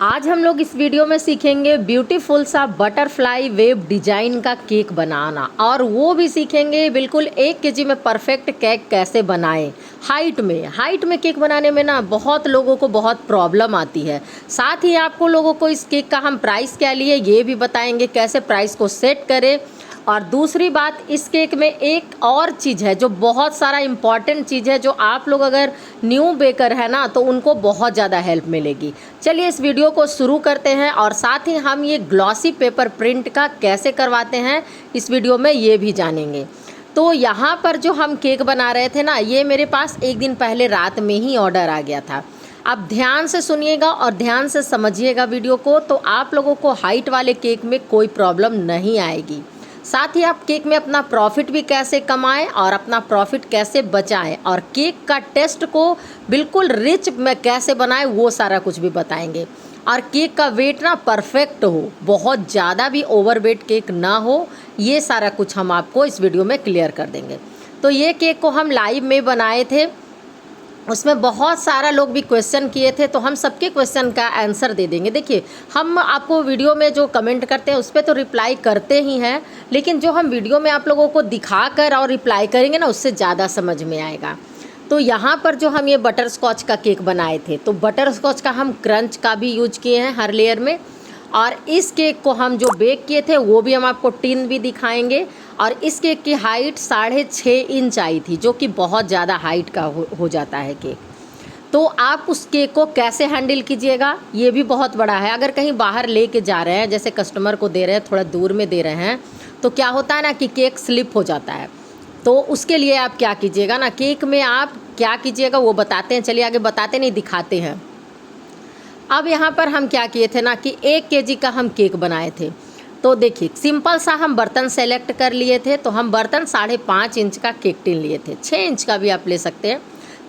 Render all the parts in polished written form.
आज हम लोग इस वीडियो में सीखेंगे ब्यूटीफुल सा बटरफ्लाई वेव डिजाइन का केक बनाना, और वो भी सीखेंगे बिल्कुल 1 केजी में परफेक्ट केक कैसे बनाएं। हाइट में केक बनाने में ना बहुत लोगों को बहुत प्रॉब्लम आती है। साथ ही आपको लोगों को इस केक का हम प्राइस क्या लिए ये भी बताएंगे, कैसे प्राइस को सेट करें। और दूसरी बात, इस केक में एक और चीज़ है जो बहुत सारा इम्पॉर्टेंट चीज़ है, जो आप लोग अगर न्यू बेकर है ना तो उनको बहुत ज़्यादा हेल्प मिलेगी। चलिए इस वीडियो को शुरू करते हैं, और साथ ही हम ये ग्लॉसी पेपर प्रिंट का कैसे करवाते हैं इस वीडियो में ये भी जानेंगे। तो यहाँ पर जो हम केक बना रहे थे ना, ये मेरे पास एक दिन पहले रात में ही ऑर्डर आ गया था। अब ध्यान से सुनिएगा और ध्यान से समझिएगा वीडियो को, तो आप लोगों को हाइट वाले केक में कोई प्रॉब्लम नहीं आएगी। साथ ही आप केक में अपना प्रॉफिट भी कैसे कमाएं और अपना प्रॉफिट कैसे बचाएं, और केक का टेस्ट को बिल्कुल रिच में कैसे बनाएं वो सारा कुछ भी बताएंगे। और केक का वेट ना परफेक्ट हो, बहुत ज़्यादा भी ओवरवेट केक ना हो, ये सारा कुछ हम आपको इस वीडियो में क्लियर कर देंगे। तो ये केक को हम लाइव में बनाए थे, उसमें बहुत सारा लोग भी क्वेश्चन किए थे, तो हम सबके क्वेश्चन का आंसर दे देंगे। देखिए, हम आपको वीडियो में जो कमेंट करते हैं उस पर तो रिप्लाई करते ही हैं, लेकिन जो हम वीडियो में आप लोगों को दिखा कर और रिप्लाई करेंगे ना, उससे ज़्यादा समझ में आएगा। तो यहाँ पर जो हम ये बटर स्कॉच का केक बनाए थे, तो बटर स्कॉच का हम क्रंच का भी यूज किए हैं हर लेयर में। और इस केक को हम जो बेक किए थे वो भी हम आपको टिन भी दिखाएंगे। और इस केक की हाइट 6.5 इंच आई थी, जो कि बहुत ज़्यादा हाइट का हो जाता है केक। तो आप उस केक को कैसे हैंडल कीजिएगा ये भी बहुत बड़ा है। अगर कहीं बाहर लेके जा रहे हैं, जैसे कस्टमर को दे रहे हैं, थोड़ा दूर में दे रहे हैं, तो क्या होता है ना कि केक स्लिप हो जाता है। तो उसके लिए आप क्या कीजिएगा ना, केक में आप क्या कीजिएगा वो बताते हैं। चलिए आगे बताते नहीं, दिखाते हैं। अब यहाँ पर हम क्या किए थे ना कि 1 केजी का हम केक बनाए थे। तो देखिए, सिंपल सा हम बर्तन सेलेक्ट कर लिए थे। तो हम बर्तन 5.5 इंच का केक टिन लिए थे, 6 इंच का भी आप ले सकते हैं।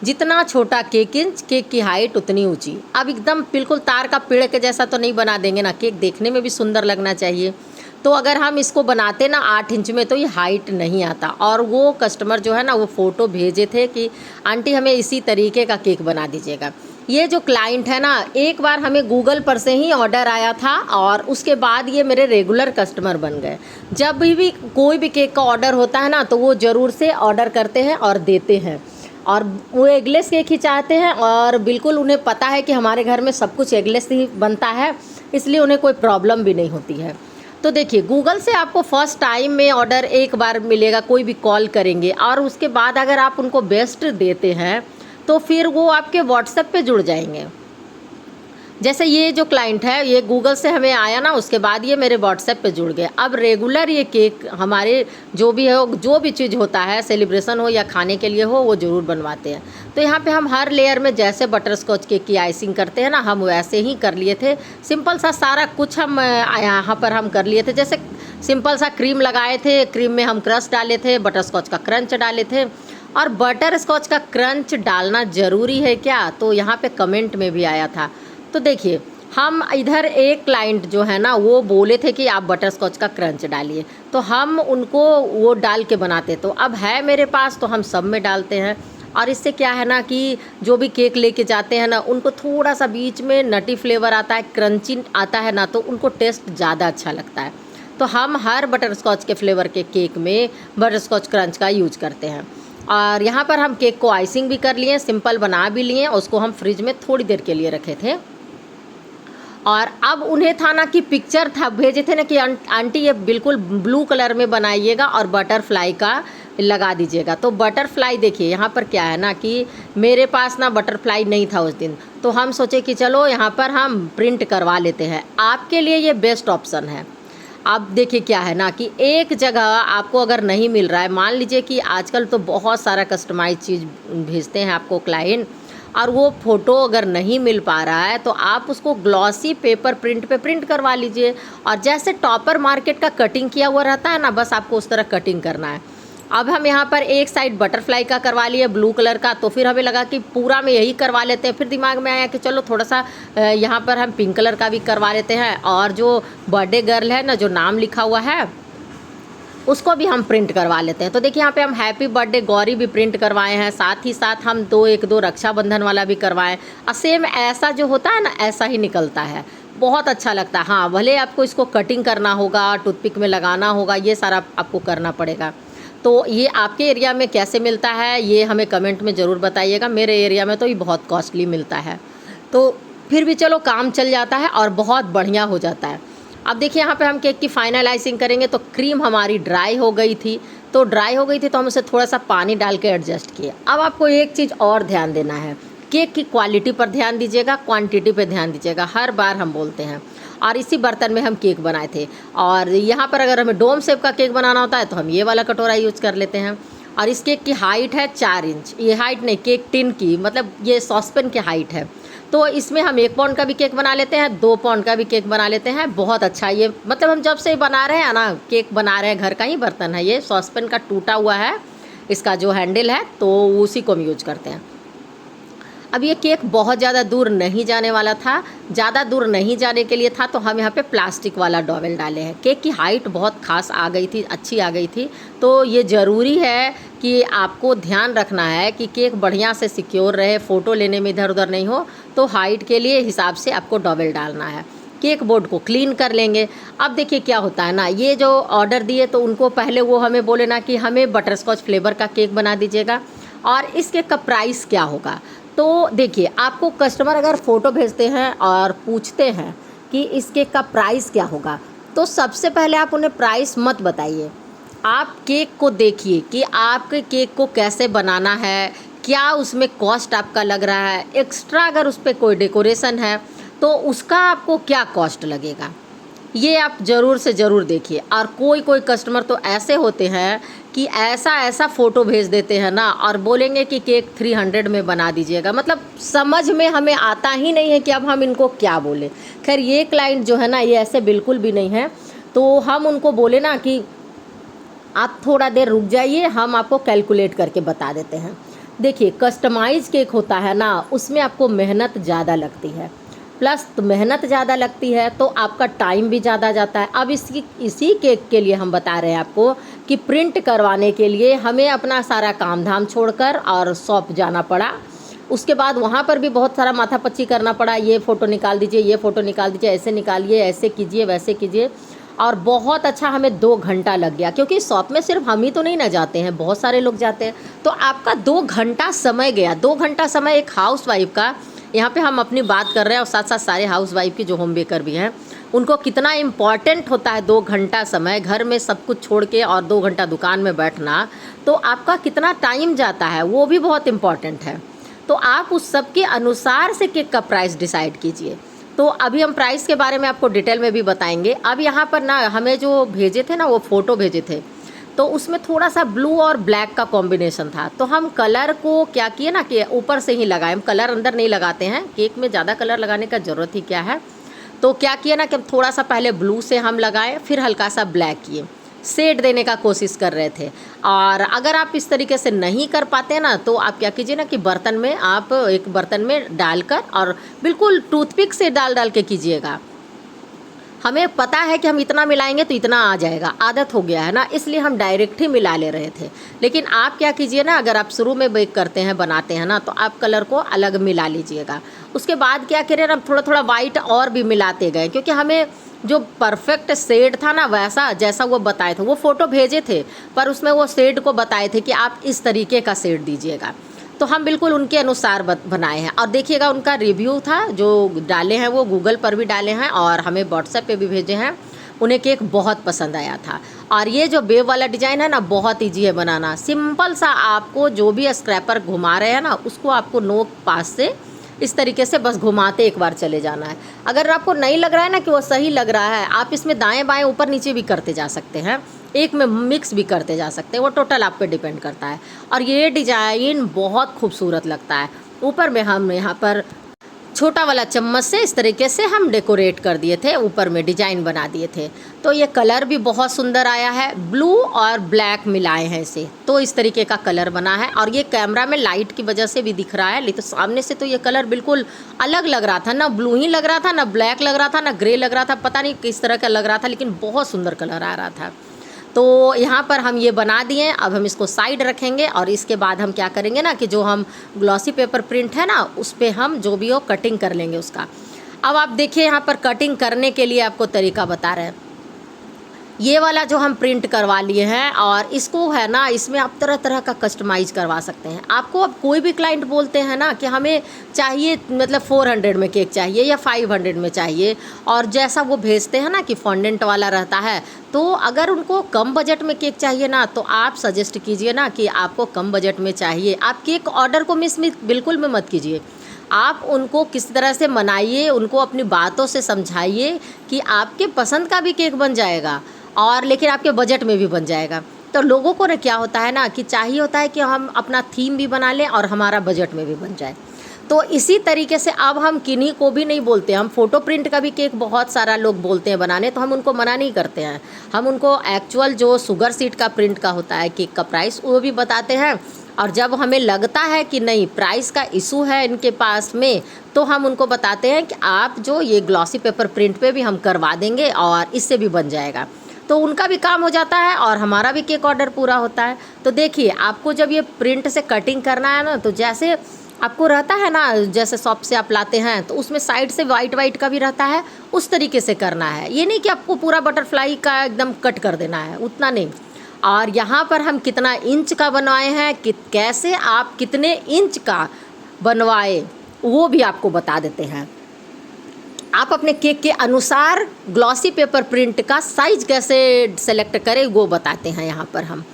जितना छोटा केक इंच, केक की हाइट उतनी ऊंची। अब एकदम बिल्कुल तार का पेड़ के जैसा तो नहीं बना देंगे ना, केक देखने में भी सुंदर लगना चाहिए। तो अगर हम इसको बनाते ना 8 इंच में तो ये हाइट नहीं आता। और वो कस्टमर जो है ना, वो फ़ोटो भेजे थे कि आंटी हमें इसी तरीके का केक बना दीजिएगा। ये जो क्लाइंट है ना, एक बार हमें गूगल पर से ही ऑर्डर आया था, और उसके बाद ये मेरे रेगुलर कस्टमर बन गए। जब भी कोई भी केक का ऑर्डर होता है ना, तो वो ज़रूर से ऑर्डर करते हैं और देते हैं। और वो एगलेस केक ही चाहते हैं, और बिल्कुल उन्हें पता है कि हमारे घर में सब कुछ एगलेस ही बनता है, इसलिए उन्हें कोई प्रॉब्लम भी नहीं होती है। तो देखिए, गूगल से आपको फर्स्ट टाइम में ऑर्डर एक बार मिलेगा, कोई भी कॉल करेंगे, और उसके बाद अगर आप उनको बेस्ट देते हैं तो फिर वो आपके व्हाट्सएप पे जुड़ जाएंगे। जैसे ये जो क्लाइंट है, ये गूगल से हमें आया ना, उसके बाद ये मेरे व्हाट्सएप पे जुड़ गए। अब रेगुलर ये केक हमारे जो भी है, जो भी चीज़ होता है, सेलिब्रेशन हो या खाने के लिए हो, वो ज़रूर बनवाते हैं। तो यहाँ पे हम हर लेयर में जैसे बटर स्कॉच केक की आइसिंग करते हैं ना, हम वैसे ही कर लिए थे। सिंपल सा सारा कुछ हम यहाँ पर हम कर लिए थे। जैसे सिंपल सा क्रीम लगाए थे, क्रीम में हम क्रस्ट डाले थे, बटर स्कॉच का क्रंच डाले थे। और बटर स्कॉच का क्रंच डालना ज़रूरी है क्या, तो यहाँ पे कमेंट में भी आया था। तो देखिए, हम इधर एक क्लाइंट जो है ना, वो बोले थे कि आप बटर स्कॉच का क्रंच डालिए, तो हम उनको वो डाल के बनाते। तो अब है मेरे पास, तो हम सब में डालते हैं। और इससे क्या है ना कि जो भी केक लेके जाते हैं ना, उनको थोड़ा सा बीच में नटी फ्लेवर आता है, क्रंची आता है ना, तो उनको टेस्ट ज़्यादा अच्छा लगता है। तो हम हर बटर स्कॉच के फ्लेवर के केक में बटर स्कॉच क्रंच का यूज करते हैं। और यहाँ पर हम केक को आइसिंग भी कर लिए, सिंपल बना भी लिए, उसको हम फ्रिज में थोड़ी देर के लिए रखे थे। और अब उन्हें था ना कि पिक्चर था, भेजे थे ना कि आंटी ये बिल्कुल ब्लू कलर में बनाइएगा और बटरफ्लाई का लगा दीजिएगा। तो बटरफ्लाई देखिए, यहाँ पर क्या है ना कि मेरे पास ना बटरफ्लाई नहीं था उस दिन, तो हम सोचे कि चलो यहाँ पर हम प्रिंट करवा लेते हैं। आपके लिए ये बेस्ट ऑप्शन है। अब देखिए क्या है ना कि एक जगह आपको अगर नहीं मिल रहा है, मान लीजिए कि आजकल तो बहुत सारा कस्टमाइज चीज़ भेजते हैं आपको क्लाइंट, और वो फ़ोटो अगर नहीं मिल पा रहा है, तो आप उसको ग्लॉसी पेपर प्रिंट पे प्रिंट करवा लीजिए। और जैसे टॉपर मार्केट का कटिंग किया हुआ रहता है ना, बस आपको उस तरह कटिंग करना है। अब हम यहाँ पर एक साइड बटरफ्लाई का करवा लिए ब्लू कलर का, तो फिर हमें लगा कि पूरा में यही करवा लेते हैं। फिर दिमाग में आया कि चलो थोड़ा सा यहाँ पर हम पिंक कलर का भी करवा लेते हैं, और जो बर्थडे गर्ल है ना, जो नाम लिखा हुआ है, उसको भी हम प्रिंट करवा लेते हैं। तो देखिए, यहाँ पे हम हैप्पी बर्थडे गौरी भी प्रिंट करवाए हैं, साथ ही साथ हम एक दो रक्षाबंधन वाला भी करवाएं। और सेम ऐसा जो होता है ना, ऐसा ही निकलता है। बहुत अच्छा लगता है। हाँ, भले आपको इसको कटिंग करना होगा, टूथपिक में लगाना होगा, ये सारा आपको करना पड़ेगा। तो ये आपके एरिया में कैसे मिलता है, ये हमें कमेंट में ज़रूर बताइएगा। मेरे एरिया में तो ये बहुत कॉस्टली मिलता है, तो फिर भी चलो काम चल जाता है और बहुत बढ़िया हो जाता है। अब देखिए यहाँ पे हम केक की फाइनलाइजिंग करेंगे। तो क्रीम हमारी ड्राई हो गई थी, तो हम उसे थोड़ा सा पानी डाल के एडजस्ट किए। अब आपको एक चीज़ और ध्यान देना है, केक की क्वालिटी पर ध्यान दीजिएगा, क्वांटिटी पे ध्यान दीजिएगा, हर बार हम बोलते हैं। और इसी बर्तन में हम केक बनाए थे, और यहाँ पर अगर हमें डोम शेप का केक बनाना होता है तो हम ये वाला कटोरा यूज कर लेते हैं। और इस केक की हाइट है 4 इंच, ये हाइट नहीं, केक टिन की, मतलब ये सॉसपेन की हाइट है। तो इसमें हम 1 पाउंड का भी केक बना लेते हैं, 2 पाउंड का भी केक बना लेते हैं। बहुत अच्छा, ये मतलब हम जब से बना रहे हैं ना, केक बना रहे हैं, घर का ही बर्तन है ये, सॉसपेन का टूटा हुआ है इसका जो हैंडल है, तो उसी को हम यूज करते हैं। अब ये केक बहुत ज़्यादा दूर नहीं जाने वाला था, ज़्यादा दूर नहीं जाने के लिए था, तो हम यहाँ पे प्लास्टिक वाला डॉवेल डाले हैं। केक की हाइट बहुत खास आ गई थी, अच्छी आ गई थी, तो ये ज़रूरी है कि आपको ध्यान रखना है कि केक बढ़िया से सिक्योर रहे, फ़ोटो लेने में इधर उधर नहीं हो, तो हाइट के लिए हिसाब से आपको डॉवेल डालना है। केक बोर्ड को क्लीन कर लेंगे। अब देखिए क्या होता है ना, ये जो ऑर्डर दिए तो उनको पहले वो हमें बोले ना कि हमें बटरस्कॉच फ्लेवर का केक बना दीजिएगा, और इस केक का प्राइस क्या होगा। तो देखिए, आपको कस्टमर अगर फ़ोटो भेजते हैं और पूछते हैं कि इस केक का प्राइस क्या होगा, तो सबसे पहले आप उन्हें प्राइस मत बताइए। आप केक को देखिए कि आपके केक को कैसे बनाना है, क्या उसमें कॉस्ट आपका लग रहा है, एक्स्ट्रा अगर उस पर कोई डेकोरेशन है तो उसका आपको क्या कॉस्ट लगेगा, ये आप ज़रूर से ज़रूर देखिए। और कोई कस्टमर तो ऐसे होते हैं कि ऐसा फ़ोटो भेज देते हैं ना, और बोलेंगे कि केक 300 में बना दीजिएगा, मतलब समझ में हमें आता ही नहीं है कि अब हम इनको क्या बोलें। खैर ये क्लाइंट जो है ना, ये ऐसे बिल्कुल भी नहीं है, तो हम उनको बोले ना कि आप थोड़ा देर रुक जाइए, हम आपको कैलकुलेट करके बता देते हैं। देखिए, कस्टमाइज़ केक होता है ना, उसमें आपको मेहनत ज़्यादा लगती है, प्लस तो मेहनत ज़्यादा लगती है तो आपका टाइम भी ज़्यादा जाता है। अब इसी केक के लिए हम बता रहे हैं आपको कि प्रिंट करवाने के लिए हमें अपना सारा काम धाम छोड़कर और शॉप जाना पड़ा। उसके बाद वहाँ पर भी बहुत सारा माथापच्ची करना पड़ा, ये फ़ोटो निकाल दीजिए, ये फ़ोटो निकाल दीजिए, ऐसे निकालिए, ऐसे कीजिए, वैसे कीजिए। और बहुत अच्छा हमें 2 घंटा लग गया, क्योंकि शॉप में सिर्फ हम ही तो नहीं ना जाते हैं, बहुत सारे लोग जाते हैं। तो आपका 2 घंटा समय गया। 2 घंटा समय एक हाउसवाइफ का, यहाँ पे हम अपनी बात कर रहे हैं और साथ साथ सारे हाउसवाइफ की जो होम बेकर भी हैं, उनको कितना इम्पॉर्टेंट होता है 2 घंटा समय, घर में सब कुछ छोड़ के और 2 घंटा दुकान में बैठना, तो आपका कितना टाइम जाता है वो भी बहुत इम्पॉर्टेंट है। तो आप उस सब के अनुसार से केक का प्राइस डिसाइड कीजिए। तो अभी हम प्राइस के बारे में आपको डिटेल में भी बताएंगे। अब यहाँ पर ना हमें जो भेजे थे ना, वो फ़ोटो भेजे थे, तो उसमें थोड़ा सा ब्लू और ब्लैक का कॉम्बिनेशन था, तो हम कलर को क्या किए ना कि ऊपर से ही लगाए, हम कलर अंदर नहीं लगाते हैं, केक में ज़्यादा कलर लगाने का ज़रूरत ही क्या है। तो क्या किया ना कि थोड़ा सा पहले ब्लू से हम लगाए, फिर हल्का सा ब्लैक किए, शेड देने का कोशिश कर रहे थे। और अगर आप इस तरीके से नहीं कर पाते ना, तो आप क्या कीजिए ना कि बर्तन में, आप एक बर्तन में डालकर और बिल्कुल टूथपिक से डाल के कीजिएगा। हमें पता है कि हम इतना मिलाएंगे तो इतना आ जाएगा, आदत हो गया है ना, इसलिए हम डायरेक्ट ही मिला ले रहे थे। लेकिन आप क्या कीजिए ना, अगर आप शुरू में बेक करते हैं, बनाते हैं ना, तो आप कलर को अलग मिला लीजिएगा। उसके बाद क्या करें ना, थोड़ा थोड़ा वाइट और भी मिलाते गए, क्योंकि हमें जो परफेक्ट शेड था ना, वैसा जैसा वो बताए थे, वो फ़ोटो भेजे थे पर उसमें वो शेड को बताए थे कि आप इस तरीके का शेड दीजिएगा, तो हम बिल्कुल उनके अनुसार बनाए हैं। और देखिएगा, उनका रिव्यू था जो डाले हैं, वो गूगल पर भी डाले हैं और हमें व्हाट्सएप पे भी भेजे हैं। उन्हें केक बहुत पसंद आया था। और ये जो वेव वाला डिज़ाइन है ना, बहुत ईजी है बनाना, सिंपल सा। आपको जो भी स्क्रैपर घुमा रहे हैं ना, उसको आपको नोक पास से इस तरीके से बस घुमाते एक बार चले जाना है। अगर आपको नहीं लग रहा है ना कि वो सही लग रहा है, आप इसमें दाएं बाएं ऊपर नीचे भी करते जा सकते हैं, एक में मिक्स भी करते जा सकते हैं, वो टोटल आप पे डिपेंड करता है। और ये डिज़ाइन बहुत खूबसूरत लगता है। ऊपर में हम यहाँ पर छोटा वाला चम्मच से इस तरीके से हम डेकोरेट कर दिए थे, ऊपर में डिजाइन बना दिए थे। तो ये कलर भी बहुत सुंदर आया है, ब्लू और ब्लैक मिलाए हैं इसे, तो इस तरीके का कलर बना है। और ये कैमरा में लाइट की वजह से भी दिख रहा है, लेकिन सामने से तो ये कलर बिल्कुल अलग लग रहा था, ना ब्लू ही लग रहा था, ना ब्लैक लग रहा था, ना ग्रे लग रहा था, पता नहीं किस तरह का लग रहा था, लेकिन बहुत सुंदर कलर आ रहा था। तो यहाँ पर हम ये बना दिए। अब हम इसको साइड रखेंगे और इसके बाद हम क्या करेंगे ना कि जो हम ग्लॉसी पेपर प्रिंट है ना, उस पर हम जो भी हो कटिंग कर लेंगे उसका। अब आप देखिए यहाँ पर कटिंग करने के लिए आपको तरीका बता रहे हैं। ये वाला जो हम प्रिंट करवा लिए हैं और इसको है ना, इसमें आप तरह तरह का कस्टमाइज़ करवा सकते हैं। आपको अब कोई भी क्लाइंट बोलते हैं ना कि हमें चाहिए मतलब 400 में केक चाहिए या 500 में चाहिए, और जैसा वो भेजते हैं ना कि फॉन्डेंट वाला रहता है, तो अगर उनको कम बजट में केक चाहिए ना तो आप सजेस्ट कीजिए ना कि आपको कम बजट में चाहिए। आप केक ऑर्डर को मिस बिल्कुल भी मत कीजिए। आप उनको किस तरह से मनाइए, उनको अपनी बातों से समझाइए कि आपके पसंद का भी केक बन जाएगा और लेकिन आपके बजट में भी बन जाएगा। तो लोगों को ना क्या होता है ना कि चाहिए होता है कि हम अपना थीम भी बना लें और हमारा बजट में भी बन जाए। तो इसी तरीके से अब हम किन्हीं को भी नहीं बोलते, हम फ़ोटो प्रिंट का भी केक बहुत सारा लोग बोलते हैं बनाने, तो हम उनको मना नहीं करते हैं। हम उनको एक्चुअल जो शुगर सीट का प्रिंट का होता है केक का प्राइस वो भी बताते हैं, और जब हमें लगता है कि नहीं प्राइस का इशू है इनके पास में, तो हम उनको बताते हैं कि आप जो ये ग्लॉसी पेपर प्रिंट पे भी हम करवा देंगे और इससे भी बन जाएगा। तो उनका भी काम हो जाता है और हमारा भी केक ऑर्डर पूरा होता है। तो देखिए आपको जब ये प्रिंट से कटिंग करना है ना, तो जैसे आपको रहता है ना, जैसे शॉप से आप लाते हैं तो उसमें साइड से वाइट वाइट का भी रहता है, उस तरीके से करना है। ये नहीं कि आपको पूरा बटरफ्लाई का एकदम कट कर देना है, उतना नहीं। और यहाँ पर हम कितना इंच का बनवाए हैं, कि कैसे आप कितने इंच का बनवाए वो भी आपको बता देते हैं। आप अपने केक के अनुसार ग्लॉसी पेपर प्रिंट का साइज़ कैसे सेलेक्ट करें वो बताते हैं यहाँ पर हम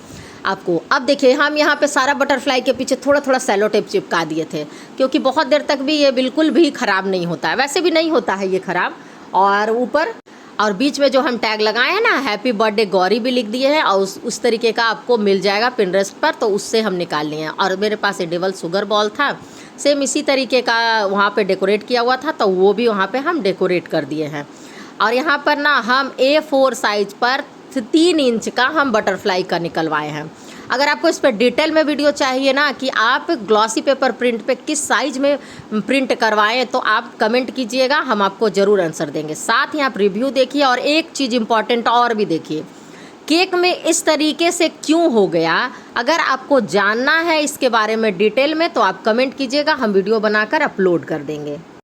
आपको। अब देखिए हम यहाँ पे सारा बटरफ्लाई के पीछे थोड़ा थोड़ा सेलो टेप चिपका दिए थे, क्योंकि बहुत देर तक भी ये बिल्कुल भी ख़राब नहीं होता है, वैसे भी नहीं होता है ये ख़राब। और ऊपर और बीच में जो हम टैग लगाए हैं ना, हैप्पी बर्थडे गौरी भी लिख दिए हैं, और उस तरीके का आपको मिल जाएगा पिंटरेस्ट पर, तो उससे हम निकाल लिए हैं। और मेरे पास एडिबल शुगर बॉल था, सेम इसी तरीके का वहाँ पे डेकोरेट किया हुआ था, तो वो भी वहाँ पे हम डेकोरेट कर दिए हैं। और यहाँ पर ना हम A4 साइज पर 3 इंच का हम बटरफ्लाई का निकलवाए हैं। अगर आपको इस पर डिटेल में वीडियो चाहिए ना कि आप ग्लॉसी पेपर प्रिंट पे किस साइज़ में प्रिंट करवाएं, तो आप कमेंट कीजिएगा, हम आपको ज़रूर आंसर देंगे। साथ ही आप रिव्यू देखिए, और एक चीज़ इम्पॉर्टेंट और भी देखिए, केक में इस तरीके से क्यों हो गया। अगर आपको जानना है इसके बारे में डिटेल में तो आप कमेंट कीजिएगा, हम वीडियो बनाकर अपलोड कर देंगे।